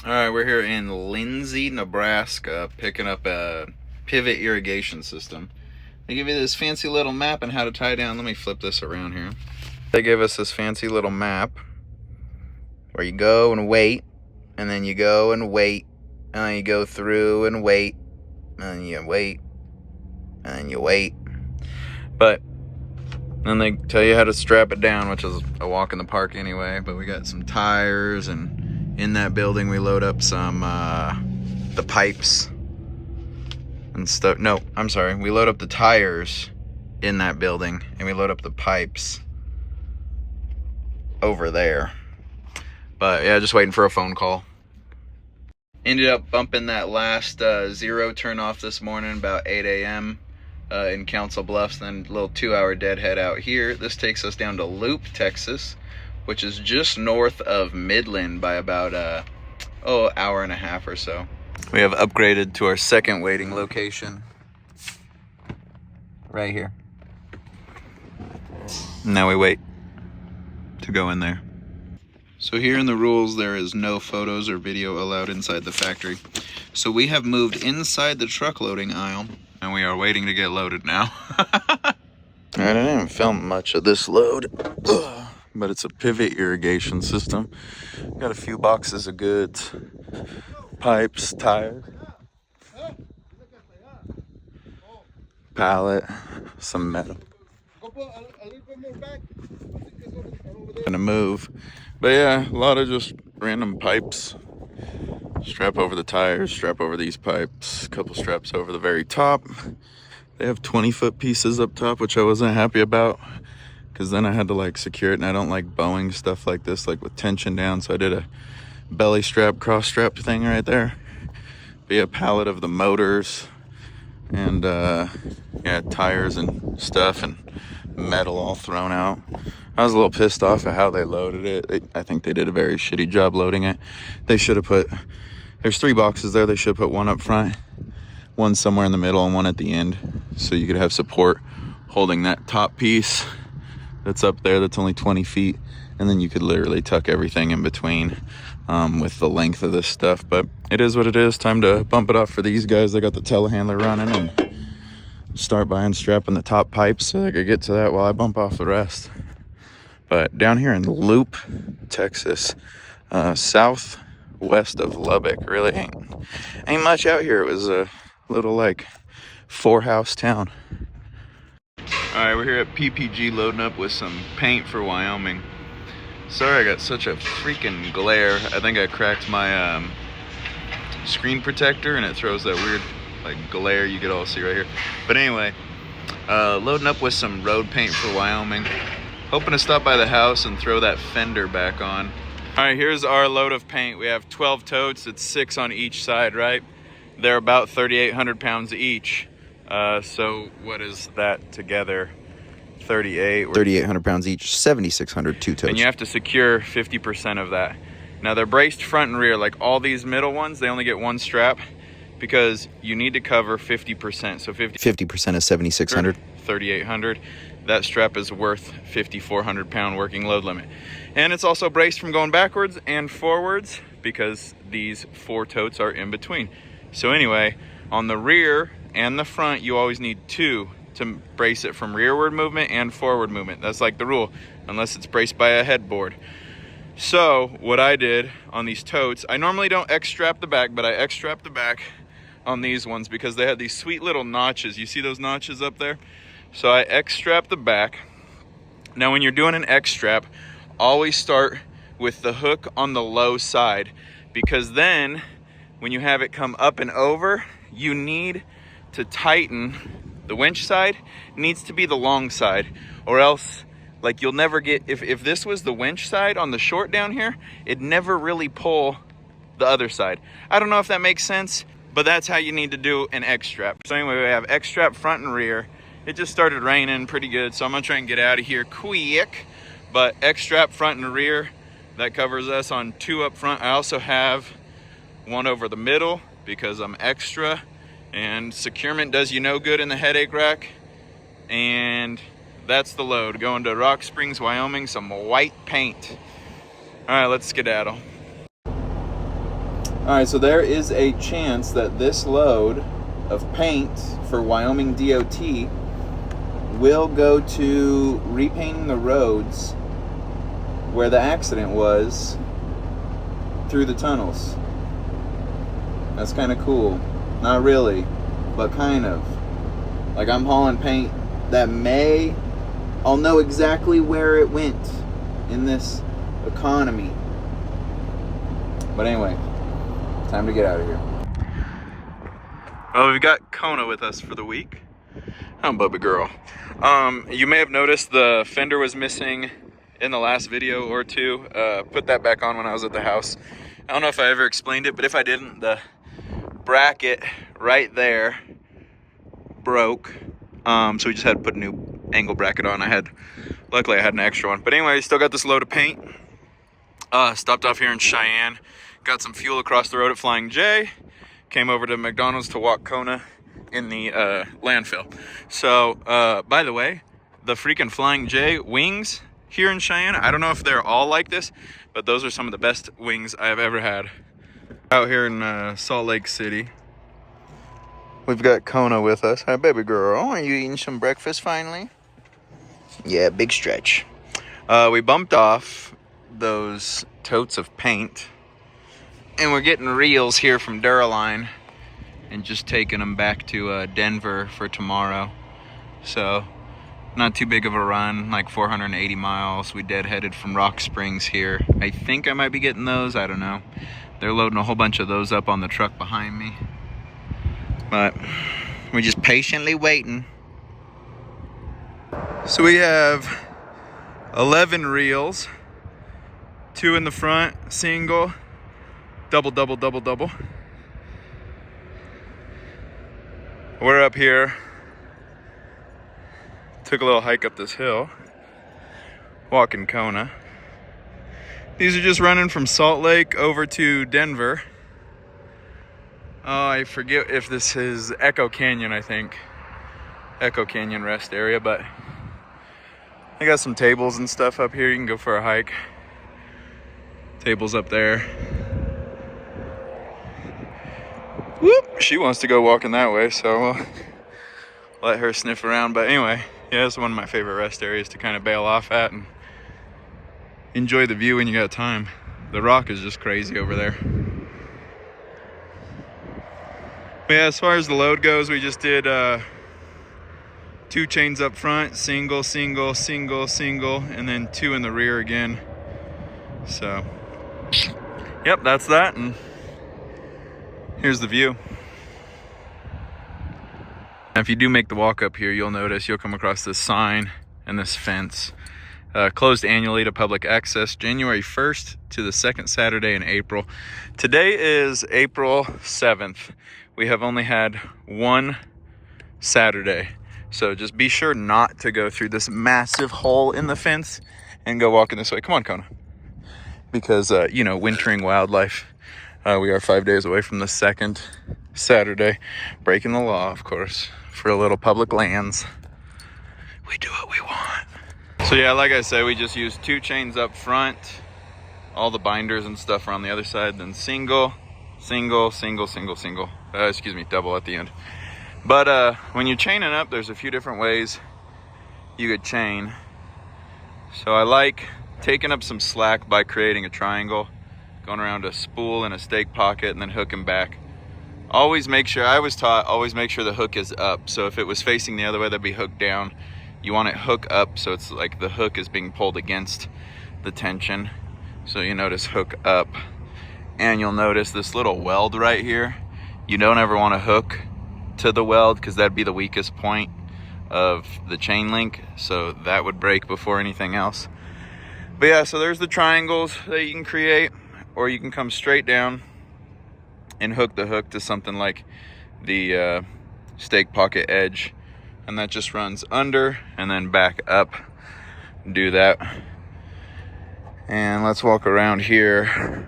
Alright, we're here in Lindsay, Nebraska, picking up a pivot irrigation system. They give you this fancy little map on how to tie down. Let me flip this around here. They give us this fancy little map where you go and wait, and then you go and wait, and then you go through and wait, and then you wait, and then you wait. But then they tell you how to strap it down, which is a walk in the park anyway. But we got some tires, and in that building we load up some the pipes and stuff. No, I'm sorry, we load up the tires in that building, and we load up the pipes over there. But yeah, just waiting for a phone call. Ended up bumping that last zero turn off this morning about 8 a.m. In Council Bluffs, then a little 2-hour deadhead out here. This takes us down to Loop, Texas, which is just north of Midland by about hour and a half or so. We have upgraded to our second waiting location right here. Now we wait to go in there. So here in the rules, there is no photos or video allowed inside the factory. So we have moved inside the truck loading aisle, and we are waiting to get loaded now. Alright, I didn't film much of this load, but it's a pivot irrigation system. Got a few boxes of goods, pipes, tires, pallet, some metal. Gonna move, but yeah, a lot of just random pipes. Strap over the tires, strap over these pipes, a couple straps over the very top. They have 20-foot pieces up top, which I wasn't happy about, because then I had to like secure it, and I don't like bowing stuff like this, like with tension down, so I did a belly strap, cross strap thing right there. Be a pallet of the motors, and yeah, tires and stuff, and metal all thrown out. I was a little pissed off at how they loaded it. I think they did a very shitty job loading it. They should have put, there's 3 boxes there. They should have put one up front, one somewhere in the middle, and one at the end, so you could have support holding that top piece that's up there that's only 20 feet, and then you could literally tuck everything in between with the length of this stuff. But it is what it is. Time to bump it off for these guys. They got the telehandler running, and start by unstrapping the top pipes so they could get to that while I bump off the rest. But down here in Loop, Texas, southwest of Lubbock, really ain't much out here. It was a little like 4-house town. Alright, we're here at PPG loading up with some paint for Wyoming. Sorry I got such a freaking glare. I think I cracked my screen protector, and it throws that weird like glare you could all see right here. But anyway, loading up with some road paint for Wyoming. Hoping to stop by the house and throw that fender back on. Alright, here's our load of paint. We have 12 totes. It's 6 on each side, right? They're about 3,800 pounds each. So what is that together? 3,800 pounds each, 7,600 2 totes. And you have to secure 50% of that. Now they're braced front and rear. Like all these middle ones, they only get one strap because you need to cover 50%. So 50% is 7,600. 3,800. That strap is worth 5,400 pound working load limit. And it's also braced from going backwards and forwards because these 4 totes are in between. So anyway, on the rear and the front, you always need 2 to brace it from rearward movement and forward movement. That's like the rule, unless it's braced by a headboard. So what I did on these totes, I normally don't X-strap the back, but I X-strap the back on these ones because they had these sweet little notches. You see those notches up there? So I X-strap the back. Now when you're doing an X-strap, always start with the hook on the low side, because then when you have it come up and over, you need to tighten the winch side. It needs to be the long side, or else like you'll never get, if this was the winch side on the short down here, it'd never really pull the other side. I don't know if that makes sense, but that's how you need to do an X-strap. So anyway, we have X-strap front and rear. It just started raining pretty good, so I'm gonna try and get out of here quick. But X-strap front and rear, that covers us on 2 up front. I also have 1 over the middle because I'm extra, and securement does you no good in the headache rack. And that's the load. Going to Rock Springs, Wyoming, some white paint. All right, let's skedaddle. Alright, so there is a chance that this load of paint for Wyoming DOT will go to repainting the roads where the accident was through the tunnels. That's kind of cool. Not really, but kind of. Like, I'm hauling paint that I'll know exactly where it went in this economy. But anyway, time to get out of here. Well, we've got Kona with us for the week. I'm Bubba Girl. You may have noticed the fender was missing in the last video or two. Put that back on when I was at the house. I don't know if I ever explained it, but if I didn't, the bracket right there broke. So we just had to put a new angle bracket on. Luckily I had an extra one. But anyway, still got this load of paint. Stopped off here in Cheyenne. Got some fuel across the road at Flying J. Came over to McDonald's to walk Kona in the landfill. So, by the way, the freaking Flying J wings here in Cheyenne, I don't know if they're all like this, but those are some of the best wings I have ever had. Out here in Salt Lake City, we've got Kona with us. Hi, baby girl. Are you eating some breakfast finally? Yeah, big stretch. We bumped off those totes of paint, and we're getting reels here from Duraline and just taking them back to Denver for tomorrow. So, not too big of a run, like 480 miles. We deadheaded from Rock Springs here. I think I might be getting those, I don't know. They're loading a whole bunch of those up on the truck behind me. But we're just patiently waiting. So we have 11 reels, 2 in the front, single, double, double, double, double. We're up here. Took a little hike up this hill, walking Kona. These are just running from Salt Lake over to Denver. Oh, I forget if this is Echo Canyon, I think. Echo Canyon rest area, but I got some tables and stuff up here. You can go for a hike. Tables up there. Whoop! She wants to go walking that way, so we'll let her sniff around. But anyway, yeah, it's one of my favorite rest areas to kind of bail off at and enjoy the view when you got time. The rock is just crazy over there. But yeah, as far as the load goes, we just did 2 chains up front, single, single, single, single, and then 2 in the rear again. So, yep, that's that, and here's the view. Now, if you do make the walk up here, you'll notice you'll come across this sign and this fence. Closed annually to public access, January 1st to the 2nd Saturday in April. Today is April 7th. We have only had one Saturday. So just be sure not to go through this massive hole in the fence and go walking this way. Come on, Kona. Because, you know, wintering wildlife. We are 5 days away from the 2nd Saturday. Breaking the law, of course, for a little public lands. We do what we want. So yeah, like I said, we just used 2 chains up front. All the binders and stuff are on the other side. Then single, single, single, single, single. Double at the end. But when you're chaining up, there's a few different ways you could chain. So I like taking up some slack by creating a triangle, going around a spool and a stake pocket, and then hooking back. Always make sure, I was taught, always make sure the hook is up. So if it was facing the other way, that'd be hooked down. You want it hook up, so it's like the hook is being pulled against the tension. So you notice hook up, and you'll notice this little weld right here. You don't ever want to hook to the weld because that'd be the weakest point of the chain link. So that would break before anything else. But yeah, so there's the triangles that you can create, or you can come straight down and hook the hook to something like the stake pocket edge. And that just runs under and then back up. Do that. And let's walk around here.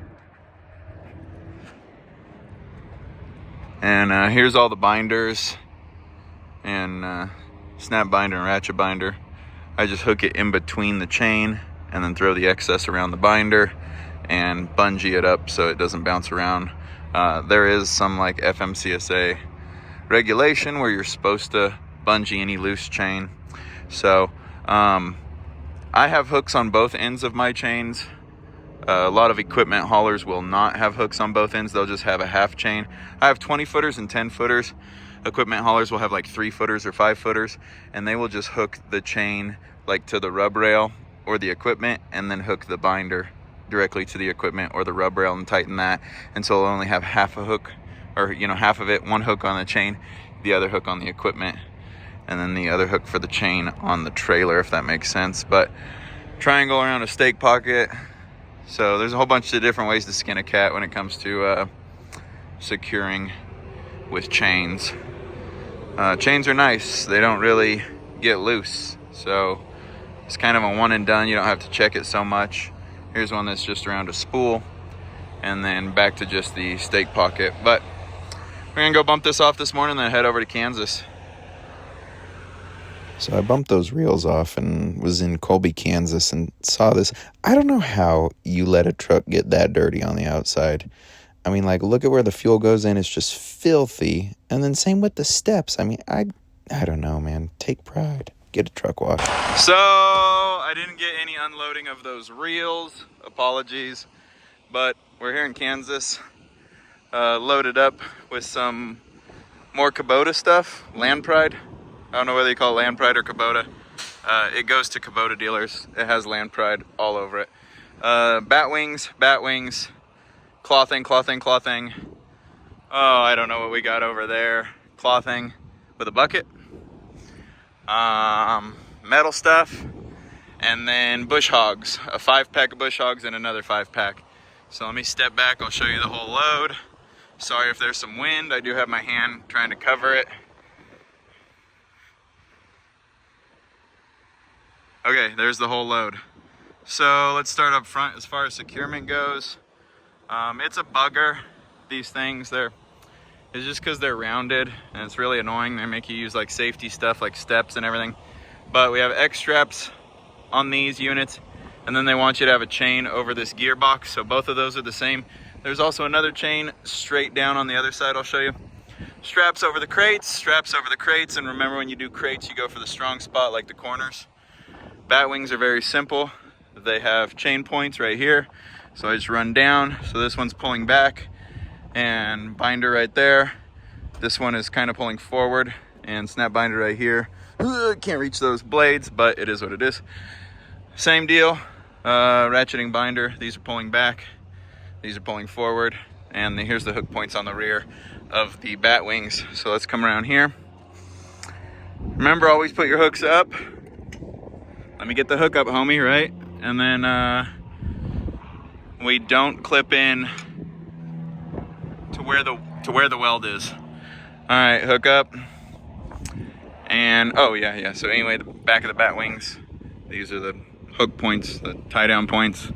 And here's all the binders and snap binder and ratchet binder. I just hook it in between the chain and then throw the excess around the binder and bungee it up so it doesn't bounce around. There is some like FMCSA regulation where you're supposed to bungee any loose chain. So I have hooks on both ends of my chains. A lot of equipment haulers will not have hooks on both ends. They'll just have a half chain. I have 20 footers and 10 footers. Equipment haulers will have like 3 footers or 5 footers, and they will just hook the chain like to the rub rail or the equipment, and then hook the binder directly to the equipment or the rub rail and tighten that. And so they'll only have half a hook, or half of it, one hook on the chain, the other hook on the equipment, and then the other hook for the chain on the trailer, if that makes sense. But triangle around a stake pocket. So there's a whole bunch of different ways to skin a cat when it comes to securing with chains. Chains are nice. They don't really get loose. So it's kind of a one and done. You don't have to check it so much. Here's one that's just around a spool, and then back to just the stake pocket. But we're gonna go bump this off this morning and then head over to Kansas. So I bumped those reels off and was in Colby, Kansas, and saw this. I don't know how you let a truck get that dirty on the outside. I mean, like, look at where the fuel goes in. It's just filthy. And then same with the steps. I mean, I don't know, man. Take pride. Get a truck wash. So I didn't get any unloading of those reels. Apologies. But we're here in Kansas, loaded up with some more Kubota stuff. Land Pride. I don't know whether you call it Land Pride or Kubota. It goes to Kubota dealers. It has Land Pride all over it. Bat wings, clothing. Oh, I don't know what we got over there. Clothing with a bucket. Metal stuff. And then bush hogs. A 5-pack of bush hogs and another 5-pack. So let me step back. I'll show you the whole load. Sorry if there's some wind. I do have my hand trying to cover it. Okay, there's the whole load. So let's start up front as far as securement goes. It's a bugger, these things. It's just because they're rounded and it's really annoying. They make you use like safety stuff like steps and everything. But we have X straps on these units, and then they want you to have a chain over this gearbox. So both of those are the same. There's also another chain straight down on the other side. I'll show you. Straps over the crates, and remember when you do crates, you go for the strong spot like the corners. Bat wings are very simple. They have chain points right here. So I just run down. So this one's pulling back, and binder right there. This one is kind of pulling forward, and snap binder right here. Can't reach those blades, but it is what it is. Same deal. Ratcheting binder. These are pulling back. These are pulling forward. And here's the hook points on the rear of the bat wings. So let's come around here. Remember, always put your hooks up. Let me get the hook up, homie, right? And then we don't clip in to where the weld is. All right, hook up. And oh yeah. So anyway, the back of the bat wings, these are the hook points, the tie down points.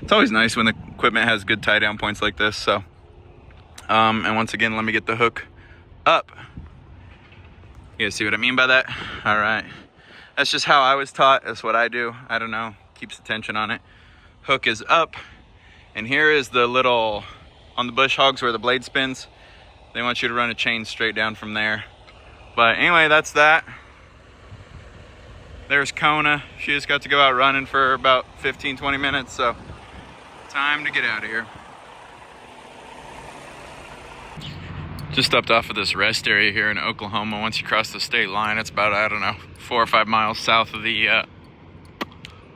It's always nice when the equipment has good tie down points like this. So and once again, let me get the hook up. You guys see what I mean by that? All right. That's just how I was taught. That's what I do. I don't know. Keeps the tension on it. Hook is up. And here is the little, on the bush hogs where the blade spins, they want you to run a chain straight down from there. But anyway, that's that. There's Kona. She just got to go out running for about 15-20 minutes. So time to get out of here. Just stepped off of this rest area here in Oklahoma. Once you cross the state line, it's about, I don't know, 4 or 5 miles south of the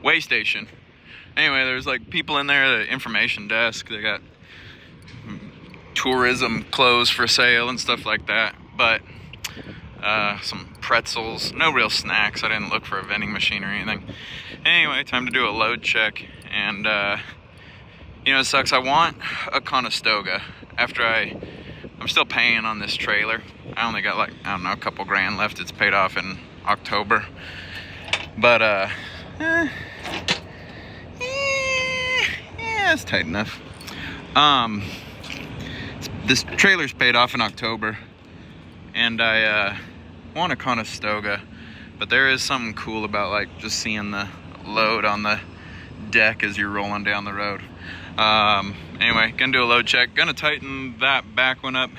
way station. Anyway, there's like people in there, the information desk. They got tourism clothes for sale and stuff like that. But some pretzels, no real snacks. I didn't look for a vending machine or anything. Anyway, time to do a load check. And it sucks. I want a Conestoga after I'm still paying on this trailer. I only got like, I don't know, a couple grand left. It's paid off in October. But, it's tight enough. This trailer's paid off in October. And I want a Conestoga. But there is something cool about like just seeing the load on the deck as you're rolling down the road. Anyway, gonna do a load check. Gonna tighten that back one up,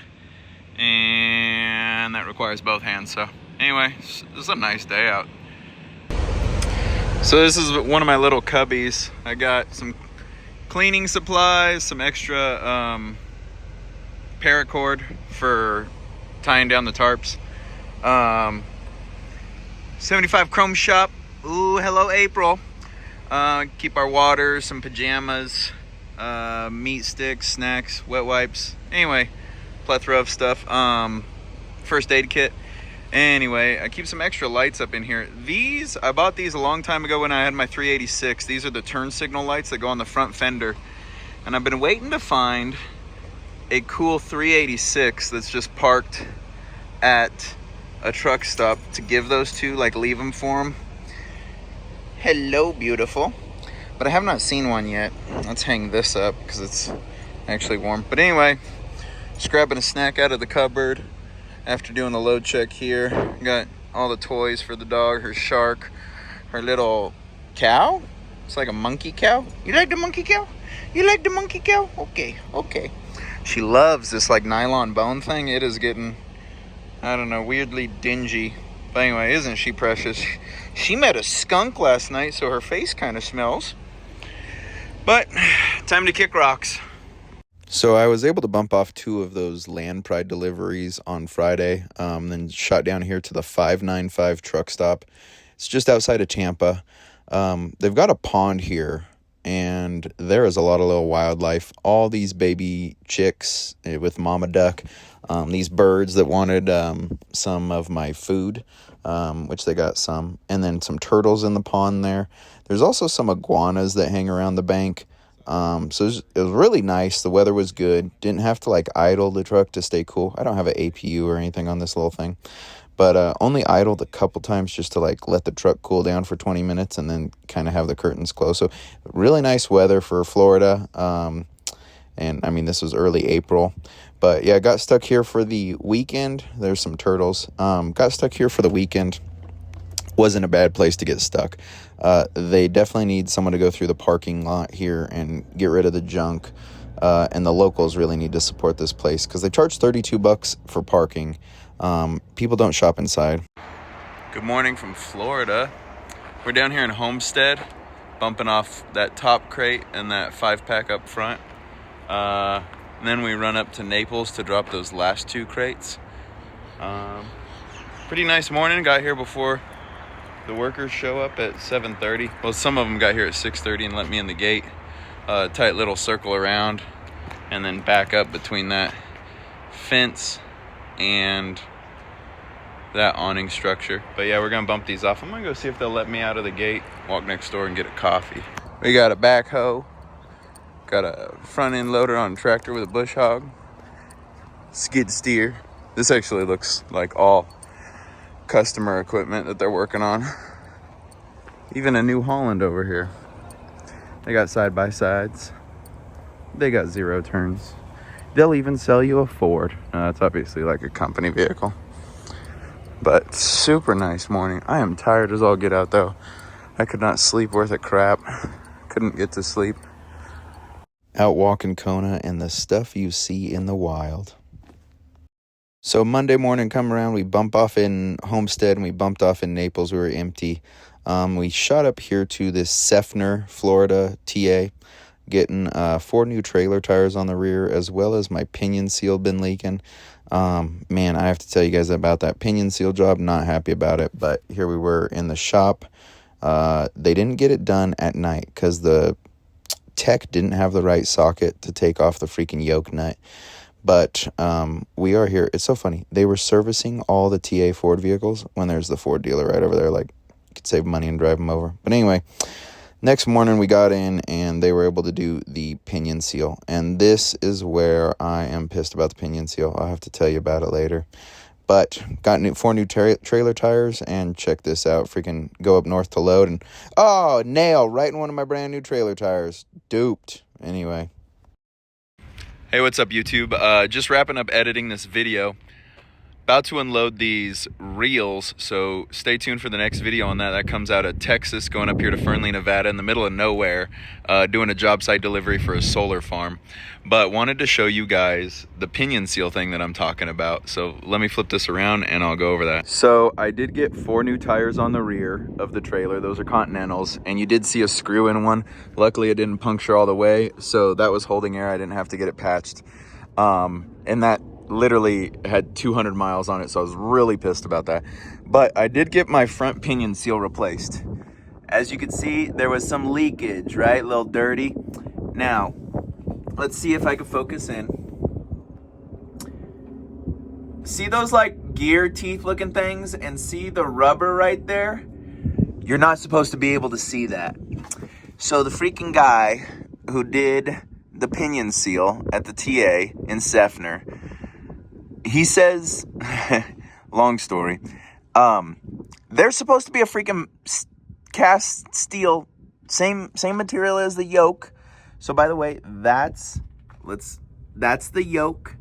and that requires both hands. So anyway, this is a nice day out. So this is one of my little cubbies. I got some cleaning supplies, some extra paracord for tying down the tarps. 75 Chrome Shop. Ooh, hello April. Keep our water, some pajamas, meat sticks, snacks, wet wipes. Anyway, plethora of stuff. First aid kit. Anyway, I keep some extra lights up in here. These, I bought these a long time ago when I had my 386. These are the turn signal lights that go on the front fender. And I've been waiting to find a cool 386 that's just parked at a truck stop to give those to, like leave them for them. Hello, beautiful. But I have not seen one yet. Let's hang this up because it's actually warm. But anyway, just grabbing a snack out of the cupboard after doing the load check here. Got all the toys for the dog, her shark, her little cow. It's like a monkey cow. You like the monkey cow? You like the monkey cow? Okay, okay. She loves this like nylon bone thing. It is getting, I don't know, weirdly dingy. But anyway, isn't she precious? She met a skunk last night, so her face kind of smells. But time to kick rocks. So I was able to bump off 2 of those Land Pride deliveries on Friday, then shot down here to the 595 truck stop. It's just outside of Tampa. They've got a pond here, and there is a lot of little wildlife. All these baby chicks with mama duck, these birds that wanted some of my food, which they got some, and then some turtles in the pond there. There's also some iguanas that hang around the bank. So it was really nice. The weather was good. Didn't have to like idle the truck to stay cool. I don't have an APU or anything on this little thing, but only idled a couple times just to like let the truck cool down for 20 minutes and then kind of have the curtains closed. So really nice weather for Florida. And I mean, this was early April, but yeah, got stuck here for the weekend. There's some turtles. Got stuck here for the weekend. Wasn't a bad place to get stuck. They definitely need someone to go through the parking lot here and get rid of the junk. And the locals really need to support this place because they charge $32 for parking. People don't shop inside. Good morning from Florida. We're down here in Homestead, bumping off that top crate and that 5-pack up front. And then we run up to Naples to drop those last 2 crates. Pretty nice morning. Got here before the workers show up at 7:30. Well, some of them got here at 6:30 and let me in the gate. Tight little circle around and then back up between that fence and that awning structure. But yeah, we're gonna bump these off. I'm gonna go see if they'll let me out of the gate, walk next door and get a coffee. We got a backhoe, got a front end loader on a tractor with a bush hog, skid steer. This actually looks like all customer equipment that they're working on. Even a New Holland over here. They got side-by-sides. They got 0 turns. They'll even sell you a Ford. It's obviously like a company vehicle. But super nice morning. I am tired as all get out though. I could not sleep worth a crap. Couldn't get to sleep. Out walking Kona and the stuff you see in the wild. So Monday morning come around, we bump off in Homestead and we bumped off in Naples. We were empty. We shot up here to this Seffner, Florida, TA, getting 4 new trailer tires on the rear, as well as my pinion seal been leaking. Man, I have to tell you guys about that pinion seal job. Not happy about it, but here we were in the shop. They didn't get it done at night because the tech didn't have the right socket to take off the freaking yoke nut. But we are here. It's so funny. They were servicing all the TA Ford vehicles when there's the Ford dealer right over there. Like, you could save money and drive them over. But anyway, next morning we got in and they were able to do the pinion seal. And this is where I am pissed about the pinion seal. I'll have to tell you about it later. But got 4 new trailer tires, and check this out. Freaking go up north to load and, oh, nail right in one of my brand new trailer tires. Duped. Anyway. Hey, what's up, YouTube? Just wrapping up editing this video. About to unload these reels, so stay tuned for the next video on that. That comes out of Texas, going up here to Fernley, Nevada, in the middle of nowhere, doing a job site delivery for a solar farm. But wanted to show you guys the pinion seal thing that I'm talking about. So let me flip this around and I'll go over that. So I did get 4 new tires on the rear of the trailer. Those are Continentals, and you did see a screw in one. Luckily it didn't puncture all the way, so that was holding air. I didn't have to get it patched. And that literally had 200 miles on it, so I was really pissed about that. But I did get my front pinion seal replaced. As you can see, there was some leakage, right? A little dirty. Now, let's see if I can focus in. See those like gear teeth looking things, and see the rubber right there? You're not supposed to be able to see that. So the freaking guy who did the pinion seal at the TA in Seffner, he says, long story, there's supposed to be a freaking cast steel, same material as the yoke. So by the way, that's the yoke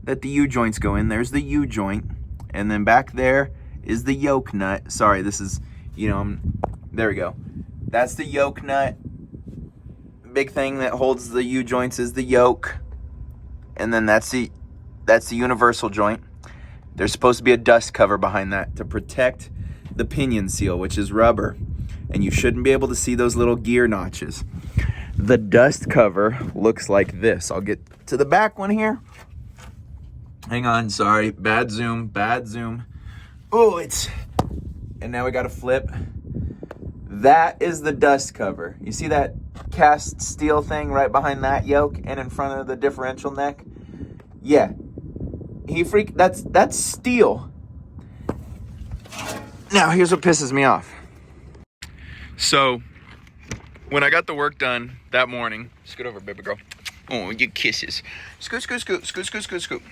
that the U-joints go in. There's the U-joint, and then back there is the yoke nut. Sorry, this is, there we go. That's the yoke nut. Big thing that holds the U-joints is the yoke, and then that's the universal joint. There's supposed to be a dust cover behind that to protect the pinion seal, which is rubber, and you shouldn't be able to see those little gear notches. The dust cover looks like this. I'll get to the back one here. Hang on, sorry, bad zoom. Oh, and now we got to flip. That is the dust cover. You see that cast steel thing right behind that yoke and in front of the differential neck? Yeah. That's steel. Now, here's what pisses me off. So, when I got the work done that morning, scoot over, baby girl. Oh, you kisses. Scoot.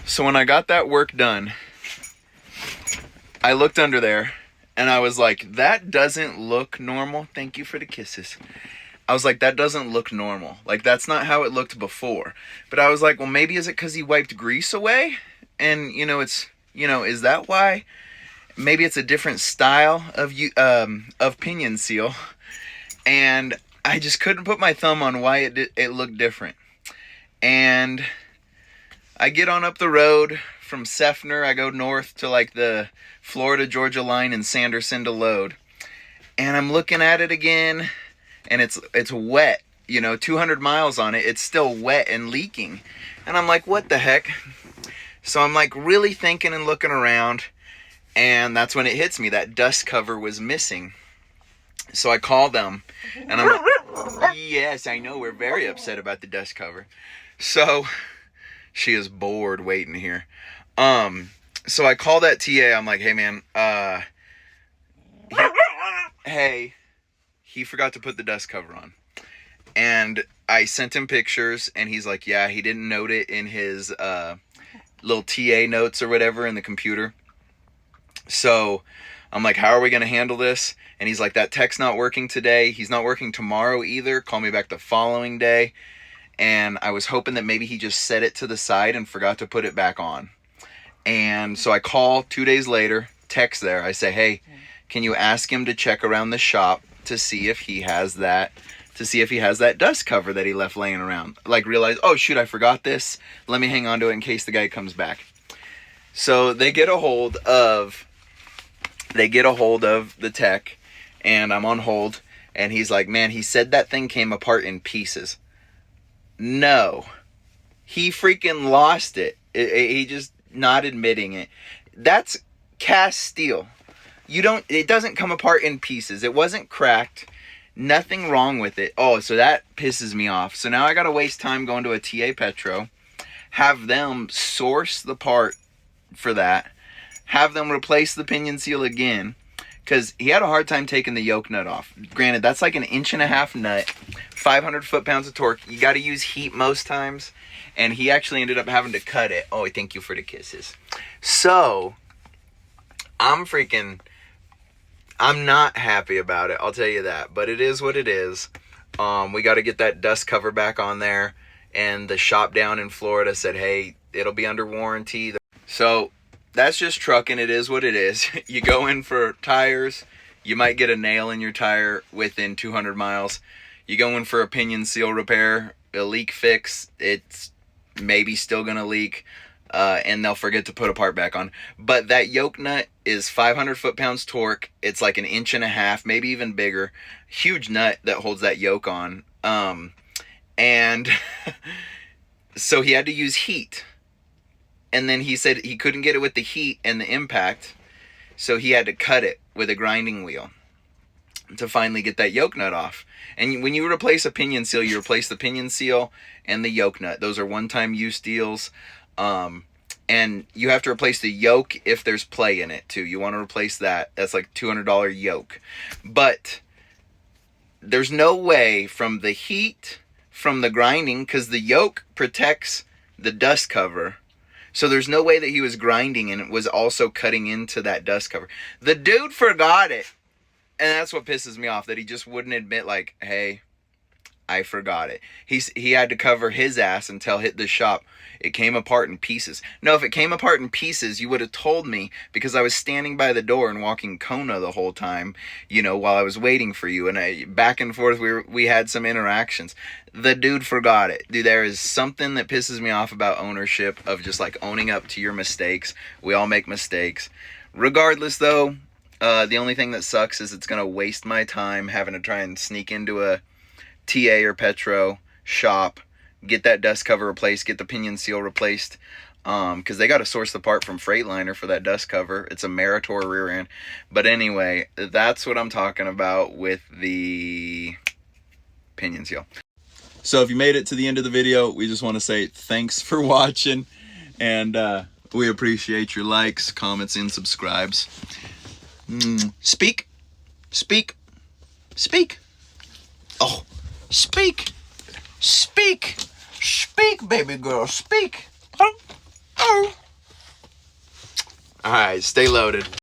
So when I got that work done, I looked under there and I was like, that doesn't look normal. Thank you for the kisses. I was like, that doesn't look normal. Like, that's not how it looked before. But I was like, well, maybe is it because he wiped grease away? And, is that why? Maybe it's a different style of pinion seal. And I just couldn't put my thumb on why it looked different. And I get on up the road from Seffner. I go north to like the Florida-Georgia line in Sanderson to load. And I'm looking at it again, and it's wet. 200 miles on it. It's still wet and leaking. And I'm like, what the heck? So I'm like really thinking and looking around, and that's when it hits me. That dust cover was missing. So I call them, and I'm like, yes, I know, we're very upset about the dust cover. So she is bored waiting here. So I call that TA. I'm like, hey man, hey, he forgot to put the dust cover on. And I sent him pictures, and he's like, yeah, he didn't note it in his little TA notes or whatever in the computer. So I'm like, how are we going to handle this? And he's like, that tech's not working today. He's not working tomorrow either. Call me back the following day. And I was hoping that maybe he just set it to the side and forgot to put it back on. And so I call 2 days later, text there. I say, hey, can you ask him to check around the shop to see if he has that dust cover that he left laying around? Like, realize, oh shoot, I forgot this. Let me hang on to it in case the guy comes back. So they get a hold of the tech, and I'm on hold, and he's like, man, he said that thing came apart in pieces. No, he freaking lost it. He just not admitting it. That's cast steel. It doesn't come apart in pieces. It wasn't cracked. Nothing wrong with it. Oh, so that pisses me off. So now I got to waste time going to a TA Petro, have them source the part for that, have them replace the pinion seal again, because he had a hard time taking the yoke nut off. Granted, that's like an 1.5 inch nut, 500 foot-pounds of torque. You got to use heat most times, and he actually ended up having to cut it. Oh, thank you for the kisses. So I'm not happy about it, I'll tell you that, but it is what it is. We got to get that dust cover back on there, and the shop down in Florida said, hey, it'll be under warranty. So that's just trucking. It is what it is. You go in for tires, you might get a nail in your tire within 200 miles. You go in for a pinion seal repair, a leak fix, it's maybe still gonna leak, and they'll forget to put a part back on. But that yoke nut is 500 foot-pounds torque. It's like 1.5 inches, maybe even bigger. Huge nut that holds that yoke on. And so he had to use heat. And then he said he couldn't get it with the heat and the impact, so he had to cut it with a grinding wheel to finally get that yoke nut off. And when you replace a pinion seal, you replace the pinion seal and the yoke nut. Those are one-time use deals. And you have to replace the yoke if there's play in it too. You want to replace that. That's like $200 yoke. But there's no way from the heat, from the grinding, because the yoke protects the dust cover. So there's no way that he was grinding and it was also cutting into that dust cover. The dude forgot it. And that's what pisses me off, that he just wouldn't admit, like, hey, I forgot it. He had to cover his ass and tell the shop it came apart in pieces. No, if it came apart in pieces, you would have told me, because I was standing by the door and walking Kona the whole time, you know, while I was waiting for you. And back and forth, we had some interactions. The dude forgot it. Dude, there is something that pisses me off about ownership, of just like owning up to your mistakes. We all make mistakes. Regardless, though, the only thing that sucks is it's going to waste my time having to try and sneak into a TA or Petro shop, get that dust cover replaced, get the pinion seal replaced, because they got to source the part from Freightliner for that dust cover. It's a Meritor rear end. But anyway, that's what I'm talking about with the pinion seal. So if you made it to the end of the video, we just want to say thanks for watching, and we appreciate your likes, comments, and subscribes. Speak. Oh, speak, baby girl, speak. Oh. All right, stay loaded.